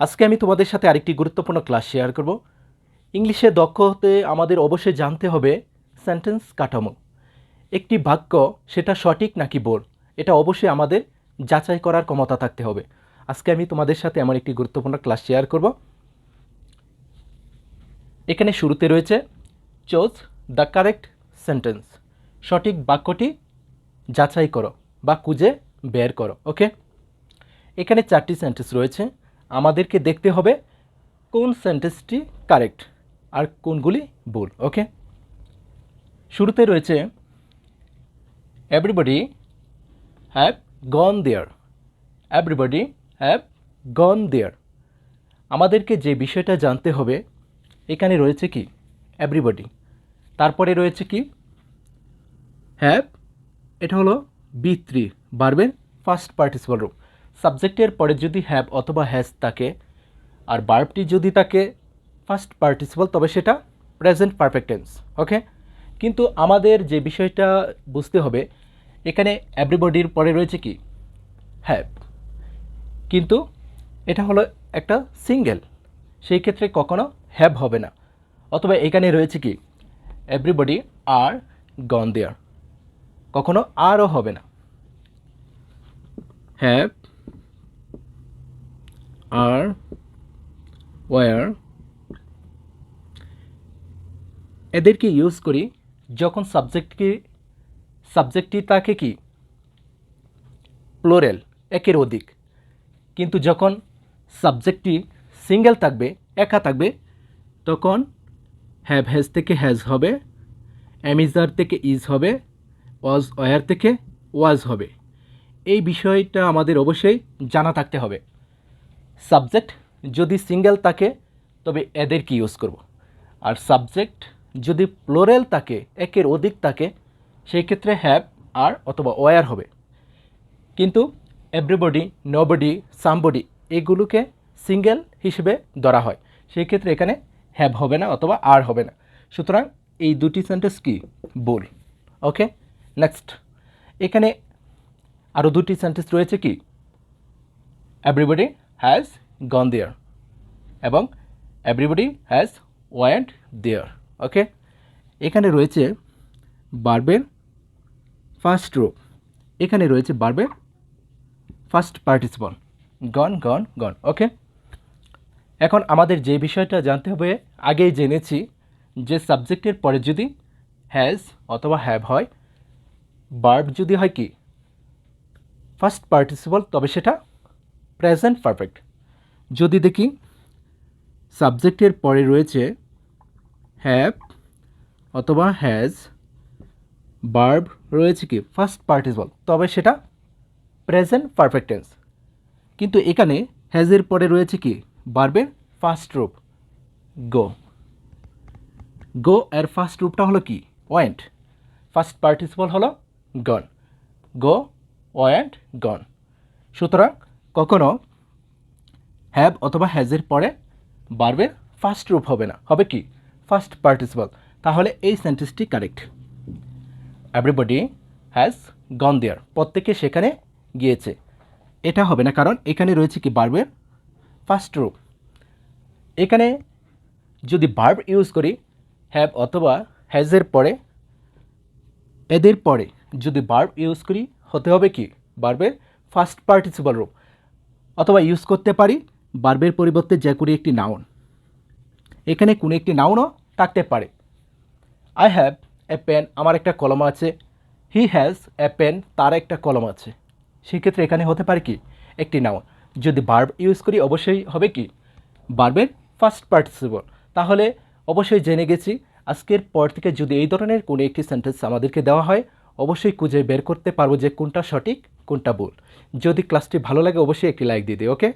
আজকে আমি তোমাদের সাথে আরেকটি গুরুত্বপূর্ণ ক্লাস শেয়ার করব। ইংলিশে দক্ষ হতে আমাদের অবশ্যই জানতে হবে সেন্টেন্স কাঠামো। একটি বাক্য সেটা সঠিক নাকি ভুল, এটা অবশ্যই আমাদের যাচাই করার ক্ষমতা থাকতে হবে। আজকে আমি তোমাদের সাথে এমন একটি গুরুত্বপূর্ণ ক্লাস শেয়ার করব। এখানে শুরুতে রয়েছে চুজ দ্য কারেক্ট সেন্টেন্স, সঠিক বাক্যটি যাচাই করো বা খুঁজে বের করো। ওকে, এখানে 4টি সেন্টেন্স রয়েছে, আমাদেরকে দেখতে হবে কোন সেন্টেন্সটি কারেক্ট আর কোনগুলি ভুল। ওকে, শুরুতে রয়েছে everybody have gone there. Everybody have gone there, আমাদেরকে যে বিষয়টা জানতে হবে এখানে রয়েছে কি এভরিবডি, তারপরে রয়েছে কি হ্যাভ, এটা হলো বি3 ভার্বের ফার্স্ট পার্টিসিপল রূপ। সাবজেক্টের পরে যদি হ্যাভ অথবা হ্যাজ থাকে আর ভার্বটি যদি থাকে ফার্স্ট পার্টিসিপল, তবে সেটা প্রেজেন্ট পারফেক্ট টেন্স। ওকে, কিন্তু আমাদের যে বিষয়টা বুঝতে হবে এখানে এভরিবডির পরে রয়েছে কি হ্যাভ, কিন্তু এটা হলো একটা সিঙ্গেল, সেই ক্ষেত্রে কখনো হ্যাভ হবে না। অথবা এখানে রয়েছে কি এভরিবডি আর গন দেয়ার, কখনো আরও হবে না। হ্যাভ আর ওয়ার, এদেরকে ইউজ করি যখন সাবজেক্টটি থাকে কি প্লোরেল, একের অধিক, কিন্তু যখন সাবজেক্টটি সিঙ্গেল থাকবে, একা থাকবে, তখন হ্যাভ হ্যাজ থেকে হ্যাজ হবে, অ্যামিজার থেকে ইজ হবে, ওয়াজ ওয়ার থেকে ওয়াজ হবে। এই বিষয়টা আমাদের অবশ্যই জানা থাকতে হবে। সাবজেক্ট যদি সিঙ্গেল থাকে তবে এদেরকে ইউজ করব, আর সাবজেক্ট যদি প্লোরেল থাকে, একের অধিক থাকে, সেই ক্ষেত্রে হ্যাভ আর অথবা ওয়ার হবে। কিন্তু এভরিবডি, নোবডি, সামবডি এগুলোকে সিঙ্গেল হিসেবে ধরা হয়, সেই ক্ষেত্রে এখানে হ্যাভ হবে না অথবা আর হবে না। সুতরাং এই দুটি সেন্টেন্স কি ভুল। ওকে, নেক্সট, এখানে আরও দুটি সেন্টেন্স রয়েছে কি এভরিবডি হ্যাজ গন দেয়ার এবং এভরিবডি হ্যাজ ওয়েন্ট দেয়ার। ওকে, এখানে রয়েছে ভার্বের ফার্স্ট রূপ, এখানে রয়েছে ভার্বের ফার্স্ট পার্টিসিপল গন গন গন। ওকে, এখন আমাদের যে বিষয়টা জানতে হবে, আগেই জেনেছি যে সাবজেক্টের পরে যদি হ্যাজ অথবা হ্যাভ হয়, ভার্ব যদি হয় কি ফার্স্ট পার্টিসিপল, তবে সেটা প্রেজেন্ট পারফেক্ট। যদি দেখি সাবজেক্টের পরে রয়েছে হ্যাভ অথবা হ্যাজ, ভার্ব রয়েছে কি ফার্স্ট পার্টিসিপল, তবে সেটা প্রেজেন্ট পারফেক্ট টেন্স। কিন্তু এখানে হ্যাজের পরে রয়েছে কি ভার্বের ফার্স্ট রূপ গো। গো এর ফার্স্ট রূপটা হলো কি ওয়েন্ট, ফার্স্ট পার্টিসিপল হলো গন, গো ওয়েন্ট গন। সুতরাং কখনো হ্যাভ অথবা হ্যাজের পরে ভার্বের ফার্স্ট রূপ হবে না, হবে কি ফার্স্ট পার্টিসিপল। তাহলে এই সেন্টেন্সটি কারেক্ট। এভরিবডি হ্যাজ গন দেয়ার, প্রত্যেকে সেখানে গিয়েছে, এটা হবে না, কারণ এখানে রয়েছে কি ভার্বের ফার্স্ট রূপ। এখানে যদি ভার্ব ইউজ করি হ্যাভ অথবা হ্যাজের পরে, এদের পরে যদি ভার্ব ইউজ করি হতে হবে কি ভার্বের ফার্স্ট পার্টিসিপল রূপ, অথবা ইউজ করতে পারি ভার্বের পরিবর্তে যে কোনো একটি নাউন, এখানে কোনো একটি নাউনও থাকতে পারে। আই হ্যাভ এ পেন, আমার একটা কলম আছে। হি হ্যাজ এ পেন, তার একটা কলম আছে। সেক্ষেত্রে এখানে হতে পারে কি একটি নাউন। যদি ভার্ব ইউজ করি অবশ্যই হবে কি ভার্বের ফার্স্ট পার্টিসিপল। তাহলে অবশ্যই জেনে গেছি আজকের পর থেকে যদি এই ধরনের কোনো একটি সেন্টেন্স আমাদেরকে দেওয়া হয় অবশ্যই খুঁজে বের করতে পারবো যে কোনটা সঠিক কোনটা ভুল। যদি ক্লাসটি ভালো লাগে অবশ্যই একটি লাইক দিয়ে দিই। ওকে।